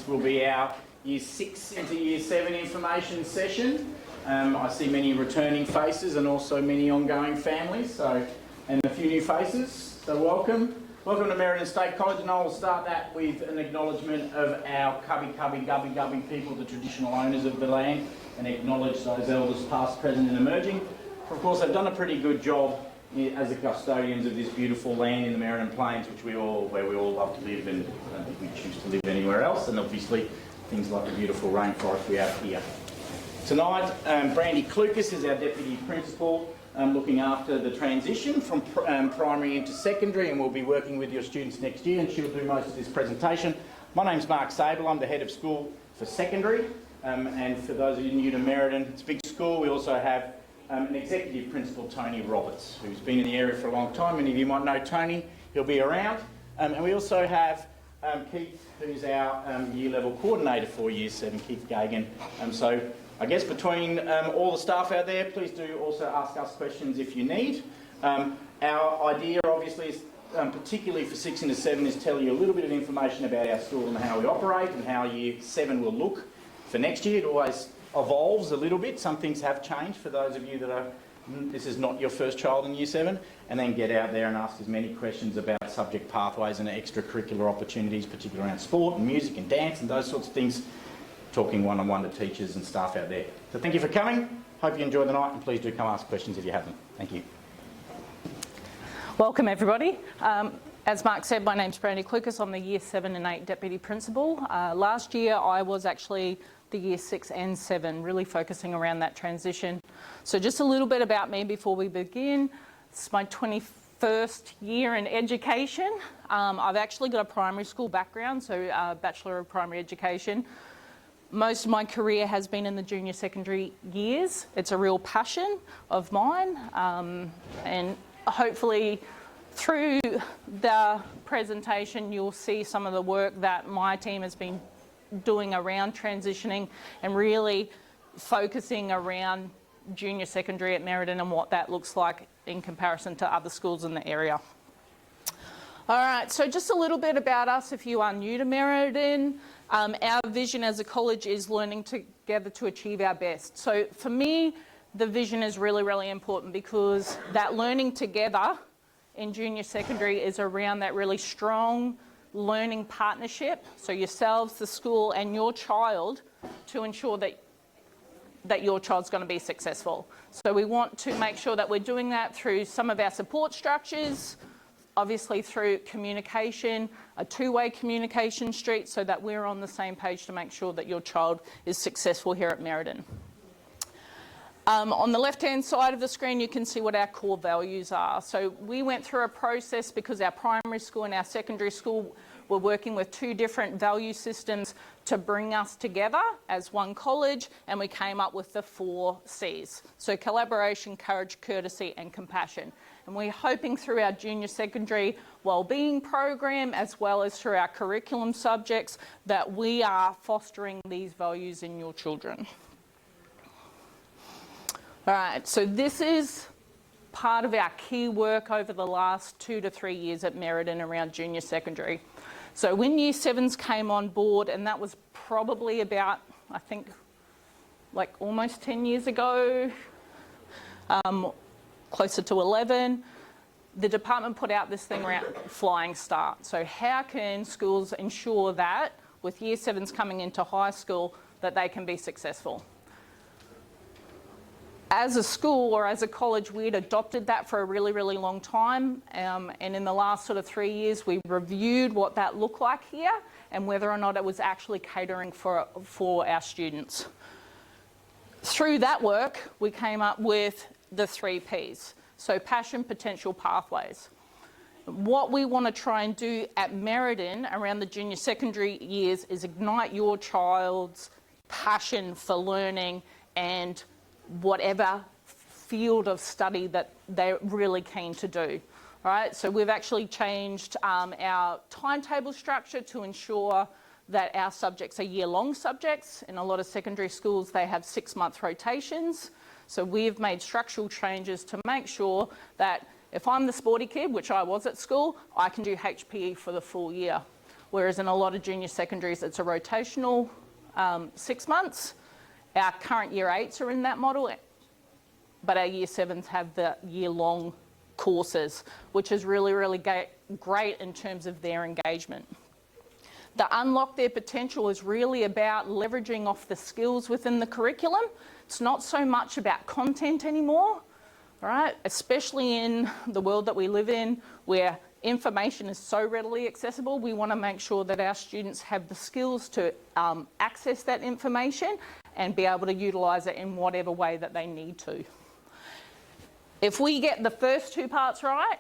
will be our Year 6 into Year 7 information session. I see many returning faces and also many ongoing families, and a few new faces, so welcome. Welcome to Merredin State College, and I will start that with an acknowledgement of our Cubby Gubby people, the traditional owners of the land, and acknowledge those elders past, present and emerging. Of course, they've done a pretty good job as the custodians of this beautiful land in the Merredin Plains, where we all love to live, and I don't think we choose to live anywhere else, and obviously things like the beautiful rainforest we have here. Tonight, Brandy Klukas is our Deputy Principal, looking after the transition from primary into secondary, and we'll be working with your students next year, and she'll do most of this presentation. My name's Mark Sable, I'm the Head of School for Secondary, and for those of you new to Merredin, it's a big school. We also have an Executive Principal, Tony Roberts, who's been in the area for a long time. Many of you might know Tony, he'll be around. And we also have Keith, who's our Year Level Coordinator for Year 7, Keith Gagan. So I guess between all the staff out there, please do also ask us questions if you need. Our idea obviously is, particularly for 6 into 7, is tell you a little bit of information about our school and how we operate and how Year 7 will look for next year. It always evolves a little bit. Some things have changed for those of you that this is not your first child in Year 7, and then get out there and ask as many questions about subject pathways and extracurricular opportunities, particularly around sport and music and dance and those sorts of things, talking one-on-one to teachers and staff out there. So thank you for coming. Hope you enjoy the night, and please do come ask questions if you have them. Thank you. Welcome everybody. As Mark said, my name's Brandy Klukas. I'm the Year 7 and 8 Deputy Principal. Last year I was actually the Year 6 and 7, really focusing around that transition. So just a little bit about me before we begin. It's my 21st year in education. I've actually got a primary school background, so Bachelor of Primary Education. Most of my career has been in the junior secondary years. It's a real passion of mine, and hopefully through the presentation you'll see some of the work that my team has been doing around transitioning and really focusing around junior secondary at Merredin and what that looks like in comparison to other schools in the area. All right, so just a little bit about us if you are new to Merredin. Our vision as a college is learning together to achieve our best. So for me, the vision is really, really important, because that learning together in junior secondary is around that really strong learning partnership, so yourselves, the school and your child, to ensure that your child's going to be successful. So we want to make sure that we're doing that through some of our support structures, obviously through communication, a two-way communication street, so that we're on the same page to make sure that your child is successful here at Merredin. On the left-hand side of the screen, you can see what our core values are. So we went through a process because our primary school and our secondary school were working with two different value systems to bring us together as one college, and we came up with the 4 C's. So collaboration, courage, courtesy and compassion. And we're hoping through our junior secondary wellbeing program, as well as through our curriculum subjects, that we are fostering these values in your children. All right, so this is part of our key work over the last 2 to 3 years at Merredin around junior secondary. So when Year 7s came on board, and that was probably about, I think, like almost 10 years ago, closer to 11, the department put out this thing around Flying Start. So how can schools ensure that with Year 7s coming into high school that they can be successful? As a school or as a college, we'd adopted that for a really, really long time. And in the last sort of 3 years, we reviewed what that looked like here and whether or not it was actually catering for our students. Through that work, we came up with the 3 Ps. So passion, potential, pathways. What we want to try and do at Merredin around the junior secondary years is ignite your child's passion for learning and whatever field of study that they're really keen to do. All right, so we've actually changed our timetable structure to ensure that our subjects are year-long subjects. In a lot of secondary schools, they have 6-month rotations. So we've made structural changes to make sure that if I'm the sporty kid, which I was at school, I can do HPE for the full year. whereas in a lot of junior secondaries it's a rotational 6 months. Our current year 8s are in that model, but our year 7s have the year-long courses, which is really, really great in terms of their engagement. The Unlock Their Potential is really about leveraging off the skills within the curriculum. It's not so much about content anymore, right? Especially in the world that we live in, where information is so readily accessible. We want to make sure that our students have the skills to access that information and be able to utilise it in whatever way that they need to. If we get the first 2 parts right,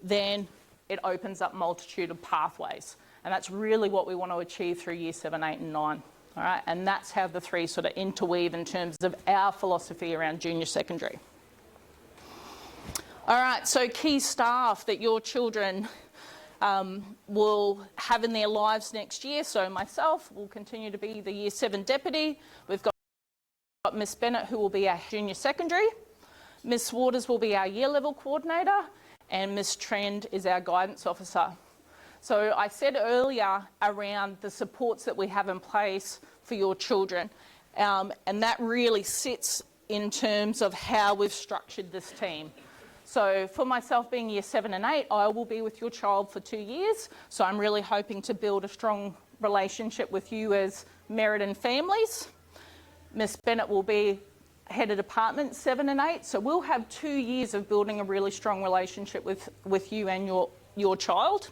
then it opens up multitude of pathways. And that's really what we want to achieve through year 7, 8 and 9. All right? And that's how the 3 sort of interweave in terms of our philosophy around junior secondary. All right, so key staff that your children will have in their lives next year. So myself will continue to be the year 7 deputy. We've got Miss Bennett, who will be our junior secondary. Miss Waters will be our year level coordinator, and Miss Trend is our guidance officer. So I said earlier around the supports that we have in place for your children, and that really sits in terms of how we've structured this team. So for myself being year 7 and 8, I will be with your child for 2 years. So I'm really hoping to build a strong relationship with you as Merredin families. Miss Bennett will be head of department 7 and 8. So we'll have 2 years of building a really strong relationship with you and your child.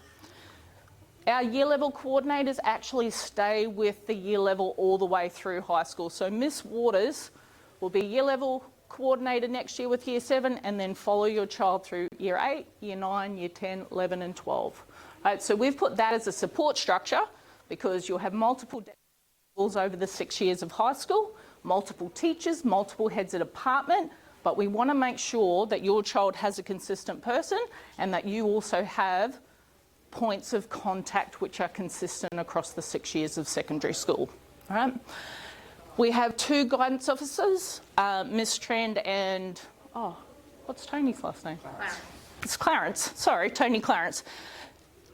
Our year level coordinators actually stay with the year level all the way through high school. So Miss Waters will be year level coordinator next year with year 7 and then follow your child through year 8, year 9, year 10, 11 and 12. Right, so we've put that as a support structure because you'll have multiple schools over the 6 years of high school, multiple teachers, multiple heads of department, but we want to make sure that your child has a consistent person and that you also have points of contact which are consistent across the 6 years of secondary school. All right. We have 2 guidance officers, Miss Trend and, what's Tony's last name? Clarence. It's Clarence, sorry, Tony Clarence.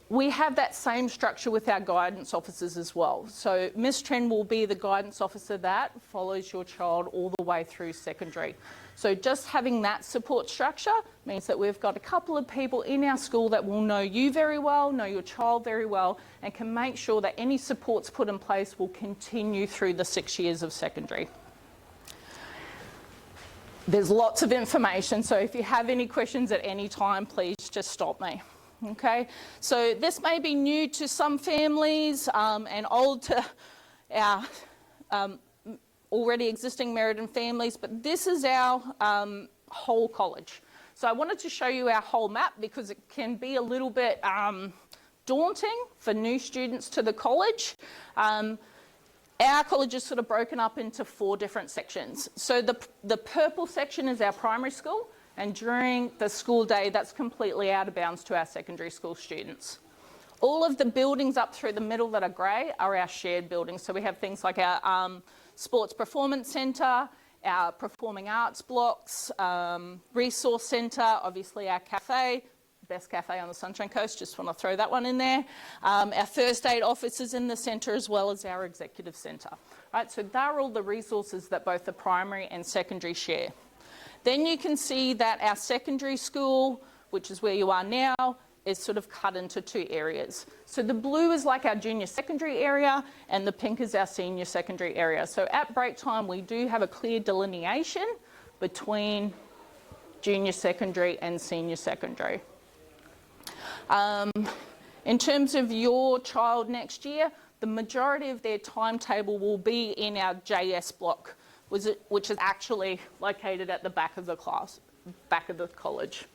We have that same structure with our guidance officers as well. So Miss Trend will be the guidance officer that follows your child all the way through secondary. So just having that support structure means that we've got a couple of people in our school that will know you very well, know your child very well, and can make sure that any supports put in place will continue through the 6 years of secondary. There's lots of information, so if you have any questions at any time, please just stop me. Okay, so this may be new to some families and old to our already existing Merredin families, but this is our whole college. So I wanted to show you our whole map because it can be a little bit daunting for new students to the college. Our college is sort of broken up into 4 different sections. So the purple section is our primary school. And during the school day, that's completely out of bounds to our secondary school students. All of the buildings up through the middle that are grey are our shared buildings. So we have things like our Sports Performance Centre, our Performing Arts blocks, Resource Centre, obviously our cafe, best cafe on the Sunshine Coast, just want to throw that one in there. Our first aid offices in the centre as well as our executive centre. Right, so they're all the resources that both the primary and secondary share. Then you can see that our secondary school, which is where you are now, is sort of cut into 2 areas. So the blue is like our junior secondary area and the pink is our senior secondary area. So at break time, we do have a clear delineation between junior secondary and senior secondary. In terms of your child next year, the majority of their timetable will be in our JS block, which is actually located at the back of the back of the college.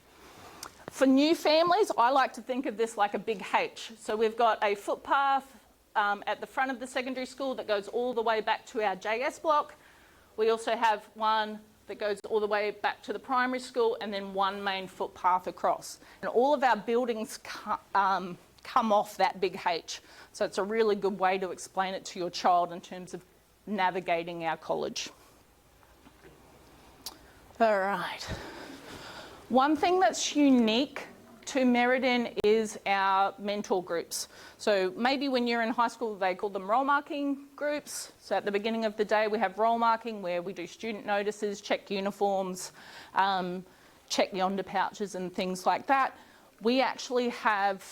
For new families, I like to think of this like a big H. So we've got a footpath at the front of the secondary school that goes all the way back to our JS block. We also have one that goes all the way back to the primary school and then one main footpath across. And all of our buildings come off that big H. So it's a really good way to explain it to your child in terms of navigating our college. All right. One thing that's unique to Merredin is our mentor groups. So maybe when you're in high school, they call them role marking groups. So at the beginning of the day, we have role marking where we do student notices, check uniforms, check yonder pouches and things like that. We actually have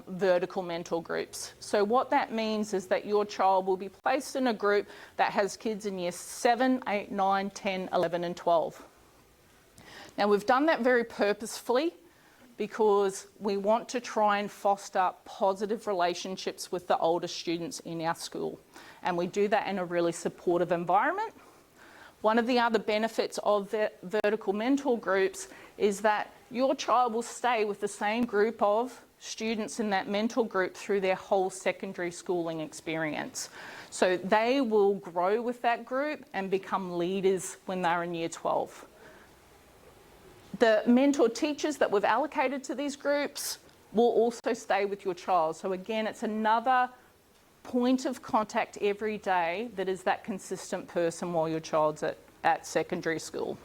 vertical mentor groups. So what that means is that your child will be placed in a group that has kids in year 7, 8, 9, 10, 11 and 12. Now we've done that very purposefully because we want to try and foster positive relationships with the older students in our school. And we do that in a really supportive environment. One of the other benefits of the vertical mentor groups is that your child will stay with the same group of students in that mentor group through their whole secondary schooling experience. So they will grow with that group and become leaders when they're in year 12. The mentor teachers that we've allocated to these groups will also stay with your child. So again, it's another point of contact every day that is that consistent person while your child's at secondary school.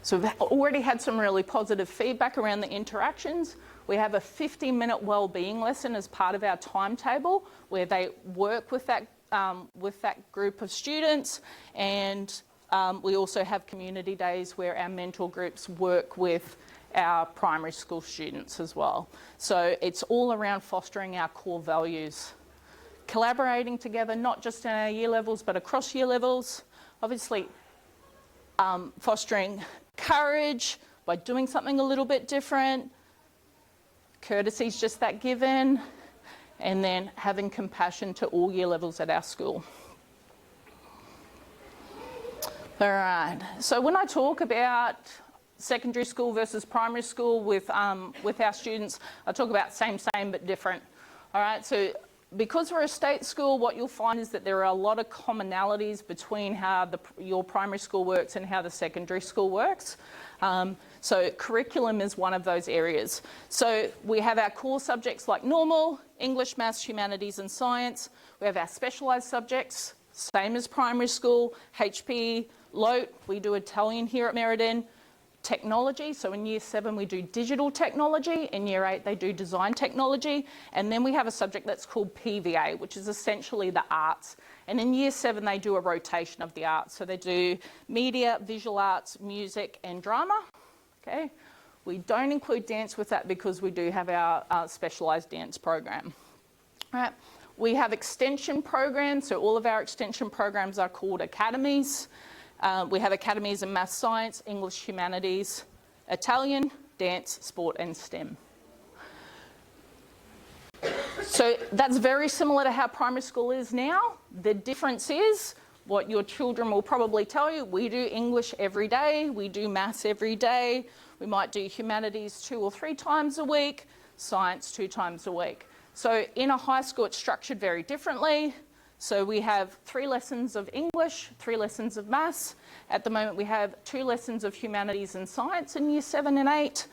So we've already had some really positive feedback around the interactions. We have a 50-minute wellbeing lesson as part of our timetable where they work with that group of students, and we also have community days where our mentor groups work with our primary school students as well. So it's all around fostering our core values. Collaborating together, not just in our year levels, but across year levels. Obviously, fostering courage by doing something a little bit different. Courtesy is just that given. And then having compassion to all year levels at our school. All right, so when I talk about secondary school versus primary school with our students, I talk about same but different. All right, so because we're a state school, what you'll find is that there are a lot of commonalities between how your primary school works and how the secondary school works. So curriculum is one of those areas. So we have our core subjects like normal, English, maths, humanities and science. We have our specialised subjects, same as primary school, HP, LOTE, we do Italian here at Merredin. Technology, so in year 7 we do digital technology, in year 8 they do design technology, and then we have a subject that's called PVA, which is essentially the arts. And in year 7 they do a rotation of the arts, so they do media, visual arts, music and drama. Okay, we don't include dance with that because we do have our specialised dance program. All right. We have extension programs, so all of our extension programs are called academies. We have academies in maths, science, English, humanities, Italian, dance, sport and STEM. So that's very similar to how primary school is now. The difference is what your children will probably tell you. We do English every day, we do maths every day, we might do humanities 2 or 3 times a week, science 2 times a week. So in a high school it's structured very differently. So we have 3 lessons of English, 3 lessons of maths. At the moment we have 2 lessons of humanities and science in year 7 and 8.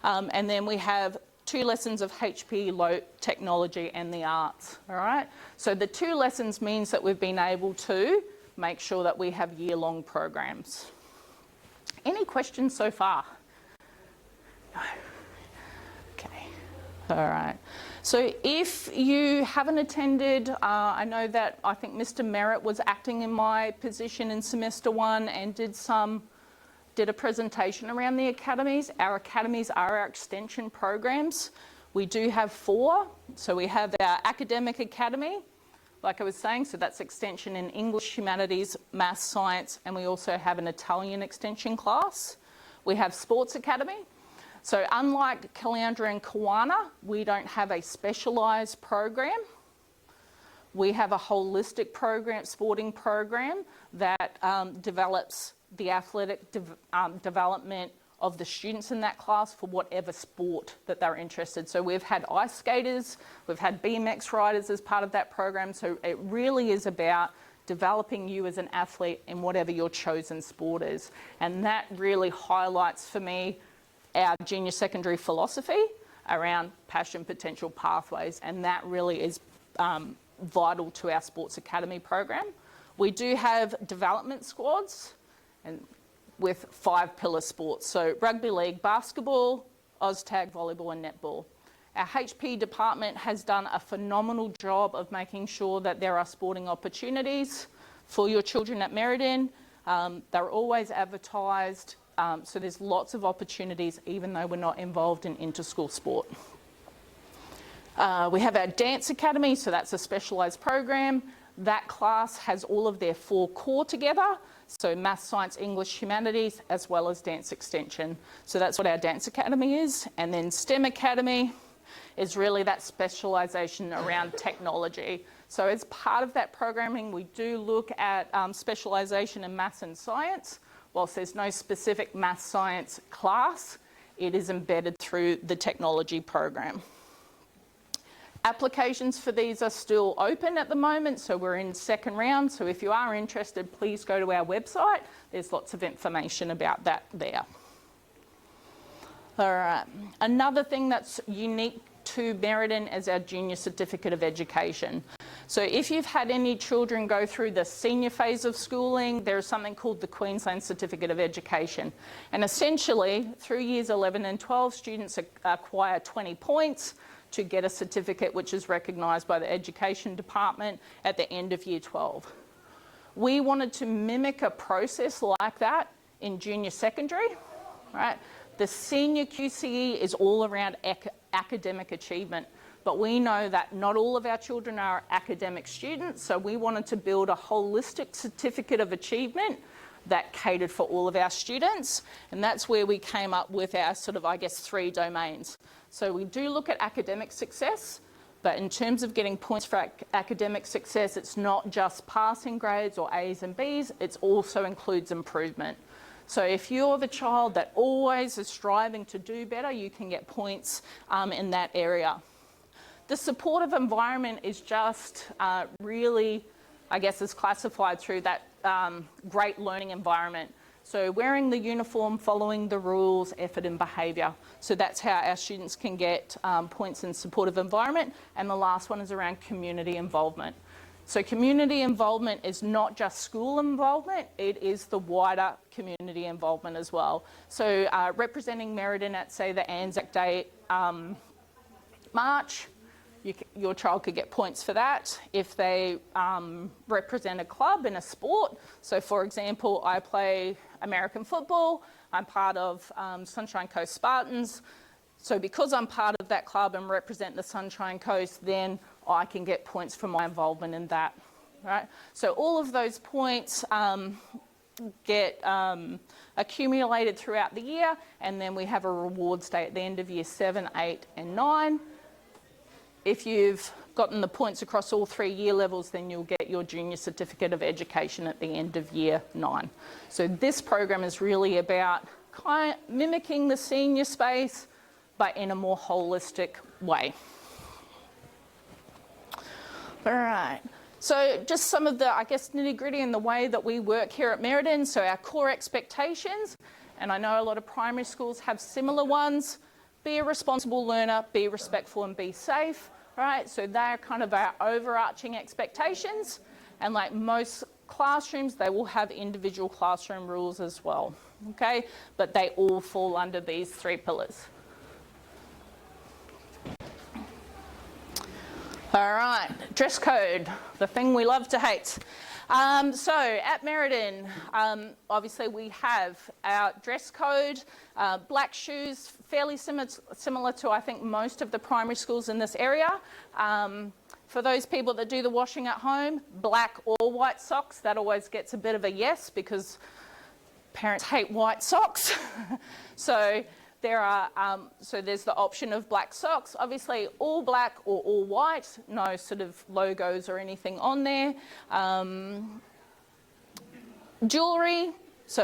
And then we have 2 lessons of HP, LOTE, technology and the arts. All right. So the 2 lessons means that we've been able to make sure that we have year-long programs. Any questions so far? No. Okay. All right. So if you haven't attended, I know that I think Mr. Merritt was acting in my position in semester 1 and did a presentation around the academies. Our academies are our extension programs. We do have 4. So we have our academic academy, like I was saying, so that's extension in English, humanities, maths, science, and we also have an Italian extension class. We have sports academy. So unlike Caloundra and Kawana, we don't have a specialised program. We have a holistic program, sporting program that develops the athletic development of the students in that class for whatever sport that they're interested. So we've had ice skaters, we've had BMX riders as part of that program. So it really is about developing you as an athlete in whatever your chosen sport is. And that really highlights for me our junior secondary philosophy around passion, potential, pathways, and that really is vital to our sports academy program. We do have development squads and with 5 pillar sports, so rugby league, basketball, OzTag, volleyball and netball. Our HP department has done a phenomenal job of making sure that there are sporting opportunities for your children at Merredin. They're always advertised, so there's lots of opportunities even though we're not involved in inter-school sport. We have our Dance Academy, so that's a specialised program. That class has all of their 4 core together, so Math, Science, English, Humanities, as well as Dance Extension. So that's what our Dance Academy is. And then STEM Academy is really that specialisation around technology. So as part of that programming, we do look at specialisation in maths and science. Whilst there's no specific math science class, it is embedded through the technology program. Applications for these are still open at the moment, so we're in second round. So if you are interested, please go to our website. There's lots of information about that there. All right. Another thing that's unique to Merredin is our Junior Certificate of Education. So if you've had any children go through the senior phase of schooling, there's something called the Queensland Certificate of Education. And essentially, through years 11 and 12, students acquire 20 points to get a certificate which is recognised by the Education Department at the end of year 12. We wanted to mimic a process like that in junior secondary, right? The senior QCE is all around academic achievement, but we know that not all of our children are academic students, so we wanted to build a holistic certificate of achievement that catered for all of our students, and that's where we came up with our sort of, I guess, 3 domains. So we do look at academic success, but in terms of getting points for academic success, it's not just passing grades or A's and B's, it also includes improvement. So if you're the child that always is striving to do better, you can get points in that area. The supportive environment is just really, I guess, is classified through that great learning environment. So wearing the uniform, following the rules, effort and behaviour. So that's how our students can get points in supportive environment. And the last one is around community involvement. So community involvement is not just school involvement, it is the wider community involvement as well. So representing Merredin at, say, the Anzac Day march, your child could get points for that. If they represent a club in a sport, so for example, I play American football, I'm part of Sunshine Coast Spartans, so because I'm part of that club and represent the Sunshine Coast, then I can get points for my involvement in that, right? So all of those points get accumulated throughout the year, and then we have a rewards day at the end of year 7, 8 and 9. If you've gotten the points across all 3 year levels, then you'll get your Junior Certificate of Education at the end of year 9. So this program is really about kind of mimicking the senior space, but in a more holistic way. All right. So just some of the, I guess, nitty-gritty in the way that we work here at Merredin. So our core expectations, and I know a lot of primary schools have similar ones. Be a responsible learner, be respectful and be safe, right? So they're kind of our overarching expectations. And like most classrooms, they will have individual classroom rules as well, okay? But they all fall under these 3 pillars. All right, dress code, the thing we love to hate. So at Merredin, obviously we have our dress code, black shoes, fairly similar to I think most of the primary schools in this area. For those people that do the washing at home, black or white socks, that always gets a bit of a yes because parents hate white socks. So there's the option of black socks, obviously all black or all white, no sort of logos or anything on there. Jewellery, so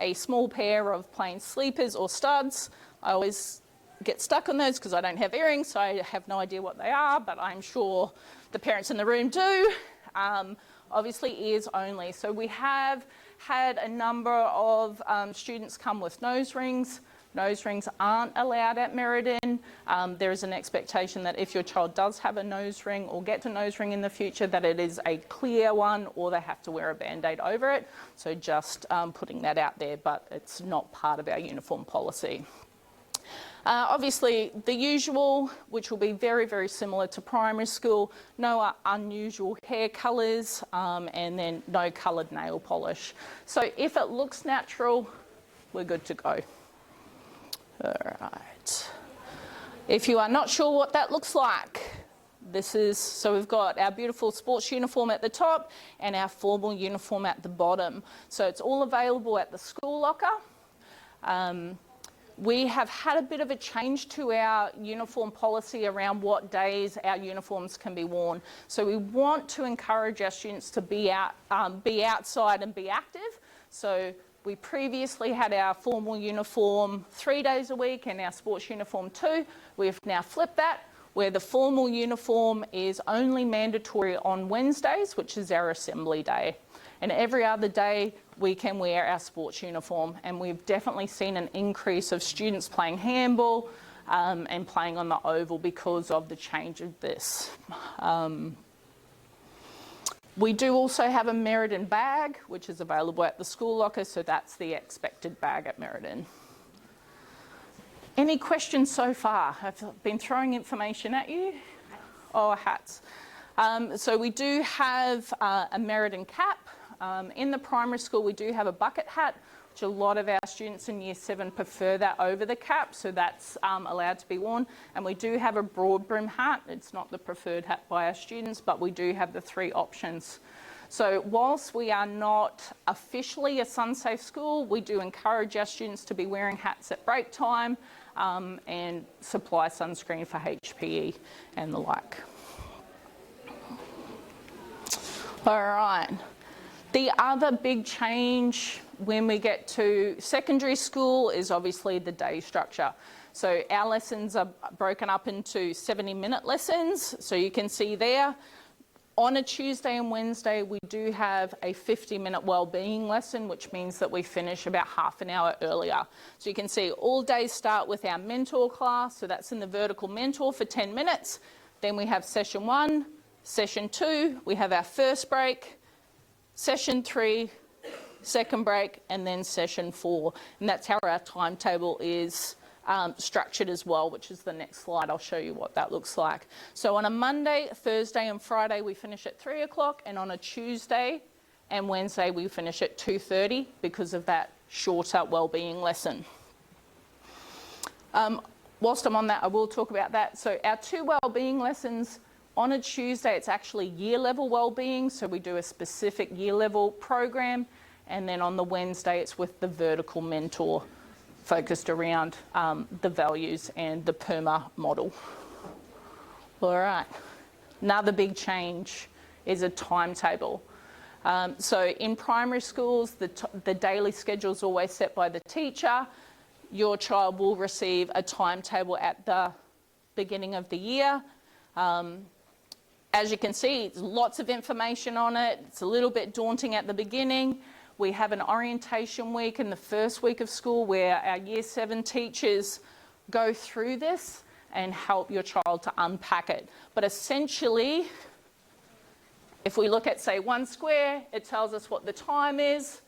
a small pair of plain sleepers or studs. I always get stuck on those because I don't have earrings, so I have no idea what they are, but I'm sure the parents in the room do. Obviously ears only. So we have had a number of students come with nose rings. Nose rings aren't allowed at Merredin. There is an expectation that if your child does have a nose ring or gets a nose ring in the future, that it is a clear one or they have to wear a Band-Aid over it. So just putting that out there, but it's not part of our uniform policy. Obviously, the usual, which will be very, very similar to primary school, no unusual hair colours, and then no coloured nail polish. So if it looks natural, we're good to go. All right. If you are not sure what that looks like, so we've got our beautiful sports uniform at the top and our formal uniform at the bottom. So it's all available at the school locker. We have had a bit of a change to our uniform policy around what days our uniforms can be worn. So we want to encourage our students to be outside and be active. So we previously had our formal uniform 3 days a week and our sports uniform 2. We've now flipped that, where the formal uniform is only mandatory on Wednesdays, which is our assembly day. And every other day we can wear our sports uniform, and we've definitely seen an increase of students playing handball and playing on the oval because of the change of this. We do also have a Merredin bag, which is available at the school locker, so that's the expected bag at Merredin. Any questions so far? I've been throwing information at you. Oh, hats. So we do have a Merredin cap. In the primary school, we do have a bucket hat, which a lot of our students in Year 7 prefer that over the cap, so that's allowed to be worn. And we do have a broad brim hat. It's not the preferred hat by our students, but we do have the 3 options. So whilst we are not officially a sun-safe school, we do encourage our students to be wearing hats at break time and supply sunscreen for HPE and the like. All right. The other big change when we get to secondary school is obviously the day structure. So our lessons are broken up into 70-minute lessons. So you can see there, on a Tuesday and Wednesday, we do have a 50-minute wellbeing lesson, which means that we finish about half an hour earlier. So you can see all days start with our mentor class. So that's in the vertical mentor for 10 minutes. Then we have session 1, session 2, we have our first break, session 3, second break, and then session 4. And that's how our timetable is structured as well, which is the next slide. I'll show you what that looks like. So on a Monday, Thursday and Friday, we finish at 3 o'clock, and on a Tuesday and Wednesday, we finish at 2:30 because of that shorter wellbeing lesson. Whilst I'm on that, I will talk about that. So our 2 wellbeing lessons, on a Tuesday, it's actually year level wellbeing, so we do a specific year level program, and then on the Wednesday, it's with the vertical mentor, focused around the values and the PERMA model. All right, another big change is a timetable. So in primary schools, the daily schedule is always set by the teacher. Your child will receive a timetable at the beginning of the year. As you can see, there's lots of information on it. It's a little bit daunting at the beginning. We have an orientation week in the first week of school where our Year 7 teachers go through this and help your child to unpack it. But essentially, if we look at, say, 1 square, it tells us what the time is,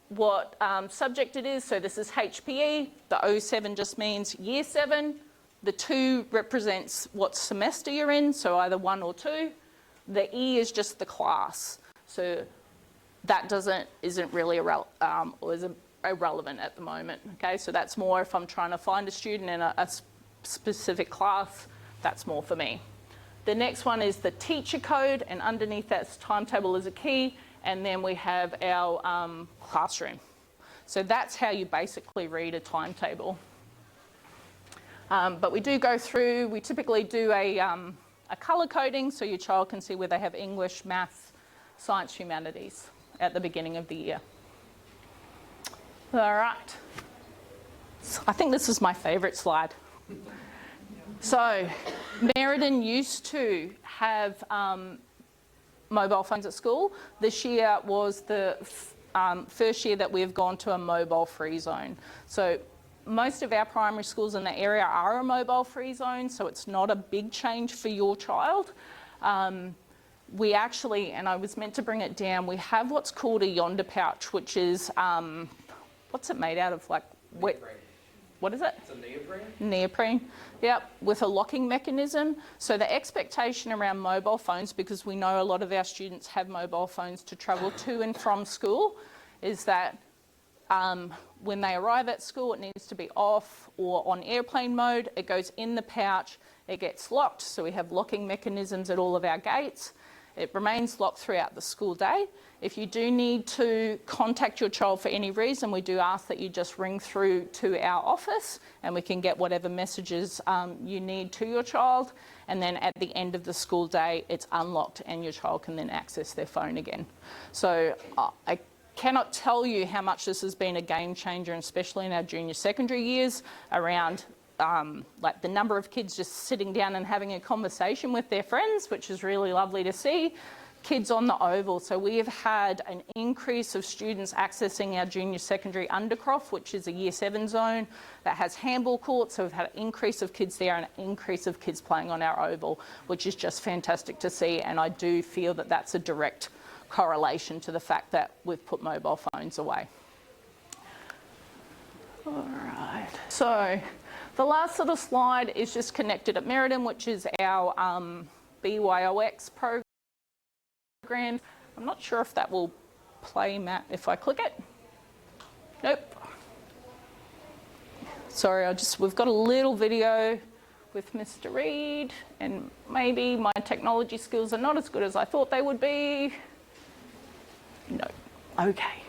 what subject it is. So this is HPE. The 07 just means Year 7. The 2 represents what semester you're in, so either 1 or 2. The E is just the class. So that isn't really irrelevant at the moment. Okay, so that's more if I'm trying to find a student in a specific class, that's more for me. The next one is the teacher code, and underneath that timetable is a key, and then we have our classroom. So that's how you basically read a timetable. But we do go through, we typically do a colour coding so your child can see where they have English, maths, science, humanities at the beginning of the year. All right. I think this is my favourite slide. So Merredin used to have mobile phones at school. This year was the first year that we've gone to a mobile free zone. So most of our primary schools in the area are a mobile-free zone, so it's not a big change for your child. We actually, and I was meant to bring it down, we have what's called a Yonder pouch, which is, what's it made out of? Like wet, what is it? It's a neoprene. Neoprene, yep, with a locking mechanism. So the expectation around mobile phones, because we know a lot of our students have mobile phones to travel to and from school, is that when they arrive at school, it needs to be off or on airplane mode. It goes in the pouch, it gets locked. So we have locking mechanisms at all of our gates. It remains locked throughout the school day. If you do need to contact your child for any reason, we do ask that you just ring through to our office and we can get whatever messages you need to your child. And then at the end of the school day, it's unlocked and your child can then access their phone again. So I cannot tell you how much this has been a game changer, especially in our junior secondary years, around like the number of kids just sitting down and having a conversation with their friends, which is really lovely to see. Kids on the oval. So we have had an increase of students accessing our junior secondary Undercroft, which is a year 7 zone that has handball courts. So we've had an increase of kids there and an increase of kids playing on our oval, which is just fantastic to see. And I do feel that that's a direct correlation to the fact that we've put mobile phones away. All right. So the last little slide is just Connected at Merredin, which is our BYOX program. I'm not sure if that will play, Matt, if I click it. Nope. Sorry, we've got a little video with Mr. Reid, and maybe my technology skills are not as good as I thought they would be. No. Okay.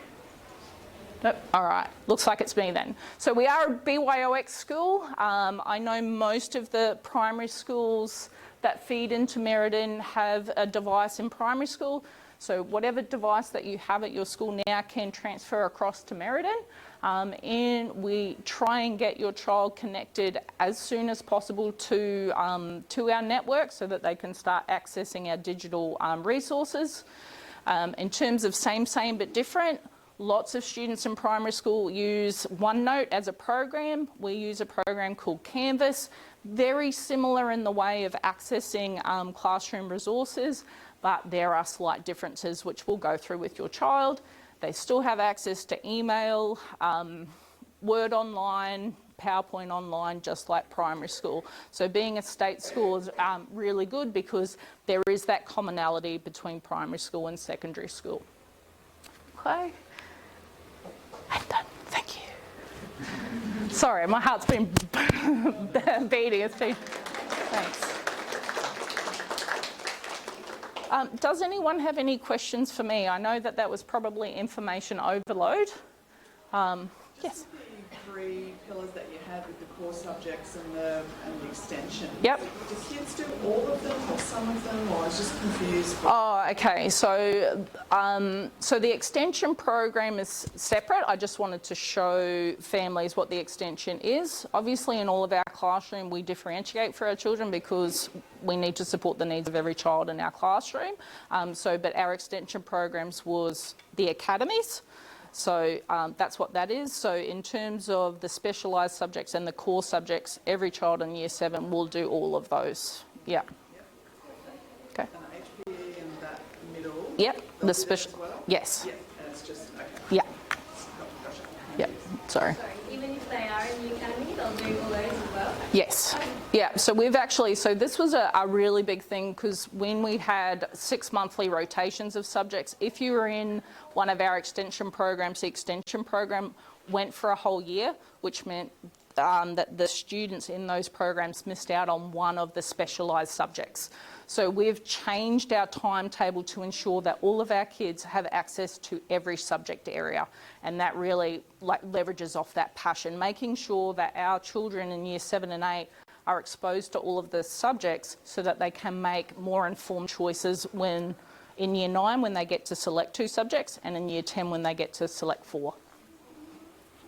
Nope. All right. Looks like it's me then. So we are a BYOX school. I know most of the primary schools that feed into Merredin have a device in primary school. So whatever device that you have at your school now can transfer across to Merredin. And we try and get your child connected as soon as possible to our network so that they can start accessing our digital resources. In terms of same but different, lots of students in primary school use OneNote as a program. We use a program called Canvas. Very similar in the way of accessing classroom resources, but there are slight differences which we'll go through with your child. They still have access to email, Word online, PowerPoint online, just like primary school. So being a state school is really good because there is that commonality between primary school and secondary school. Okay. I'm done. Thank you. Sorry, my heart's been beating. It's been... Thanks. Does anyone have any questions for me? I know that was probably information overload. Yes. The 3 pillars that you had with the core subjects and the extension. Yep. Do kids do all of them or some of them, or I was just confused? Oh, okay. So, so the extension program is separate. I just wanted to show families what the extension is. Obviously, in all of our classroom, we differentiate for our children because we need to support the needs of every child in our classroom. But our extension programs was the academies. So that's what that is. So in terms of the specialised subjects and the core subjects, every child in Year 7 will do all of those. Yeah. Okay. And the HPE and that middle? Yep. The special. Well? Yes. Yeah, and it's just, okay. Yeah. Gotcha. Yep. Sorry. Even if they are in the academy, they'll do all those as well? Yes. Yeah, so we've actually, so this was a really big thing because when we had 6 monthly rotations of subjects, if you were in one of our extension programs, the extension program went for a whole year, which meant that the students in those programs missed out on one of the specialised subjects. So we've changed our timetable to ensure that all of our kids have access to every subject area, and that really leverages off that passion, making sure that our children in Year 7 and 8 are exposed to all of the subjects so that they can make more informed choices when in Year 9 when they get to select 2 subjects and in Year 10 when they get to select 4.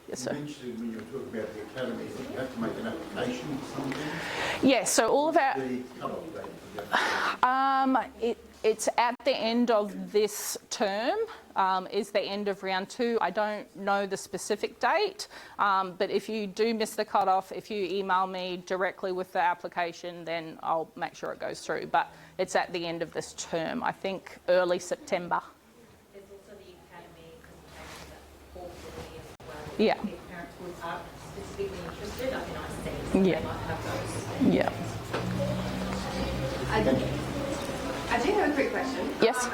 Yes, sir. You mentioned when you were talking about the academies that you have to make an application for something. Yes, so all of our... The cut-off date for the application. It's at the end of this term, is the end of round 2. I don't know the specific date, but if you do miss the cut-off, if you email me directly with the application, then I'll make sure it goes through. But it's at the end of this term, I think early September. There's also the academy presentations that fall quarterly as well. Yeah. If parents are specifically interested, I mean, I see Yeah. they might have those. Yeah. I do have a quick question. Yes.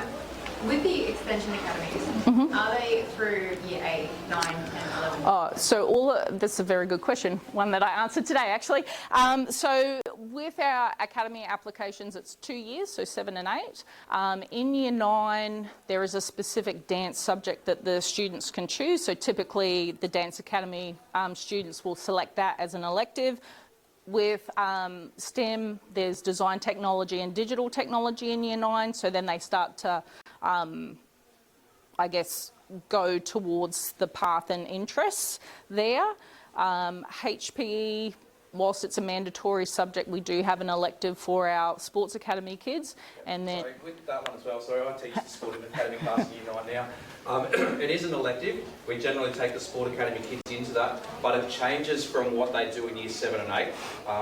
With the extension academies, are they through year 8, 9, 10, 11? So this is a very good question, one that I answered today actually. So with our academy applications, it's 2 years, so 7 and 8. In year 9, there is a specific dance subject that the students can choose. So typically the dance academy students will select that as an elective. With STEM, there's design technology and digital technology in year 9, so then they start to, I guess, go towards the path and interests there. HPE, whilst it's a mandatory subject, we do have an elective for our sports academy kids. And then, So with that one as well, so I teach the sport academy class in year 9 now. It is an elective. We generally take the sport academy kids into that, but it changes from what they do in year 7 and 8.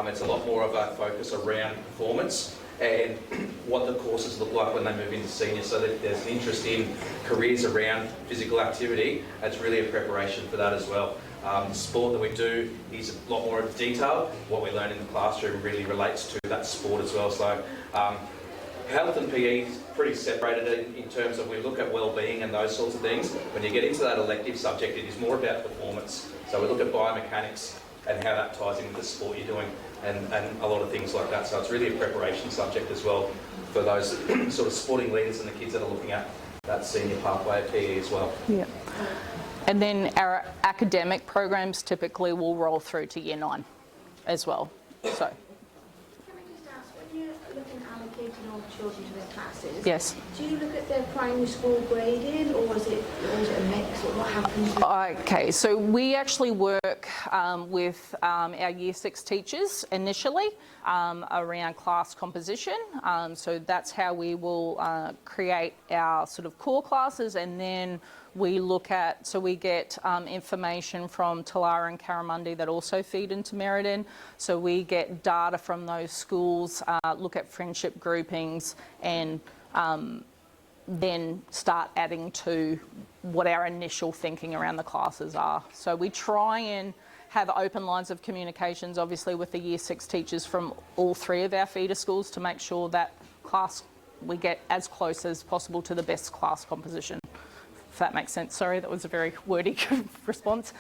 It's a lot more of a focus around performance and what the courses look like when they move into senior, so that there's an interest in careers around physical activity. It's really a preparation for that as well. The sport that we do is a lot more of detail. What we learn in the classroom really relates to that sport as well. So health and PE is pretty separated in terms of we look at well-being and those sorts of things. When you get into that elective subject, it is more about performance. So we look at biomechanics and how that ties in with the sport you're doing and a lot of things like that. So it's really a preparation subject as well for those sort of sporting leaders and the kids that are looking at that senior pathway of PE as well. yeah. And then our academic programs typically will roll through to year 9 as well. So, Can I just ask, when you're looking at allocating all the children to their classes, yes. do you look at their primary school grading, or is it a mix, or what happens with Okay, so we actually work with our Year 6 teachers initially around class composition. So that's how we will create our sort of core classes, and then we look at, so we get information from Talara and Karamundi that also feed into Merredin. So we get data from those schools, look at friendship groupings, and then start adding to what our initial thinking around the classes are. So we try and have open lines of communications, obviously, with the Year 6 teachers from all 3 of our feeder schools to make sure that we get as close as possible to the best class composition. If that makes sense. Sorry, that was a very wordy response.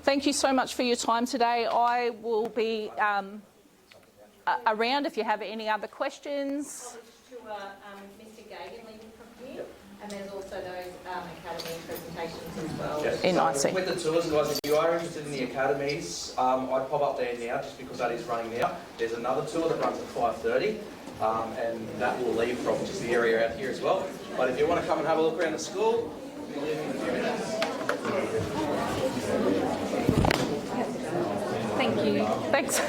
Thank you so much for your time today. I will be around if you have any other questions. To Mr. Gagan leading from here, and there's also those academy presentations as well. Yes. In So IC. with the tours, guys, if you are interested in the academies, I'd pop up there now just because that is running now. There's another tour that runs at 5:30, and that will leave from just the area out here as well. But if you want to come and have a look around the school, we'll leave in a few minutes. Thank you. Thanks.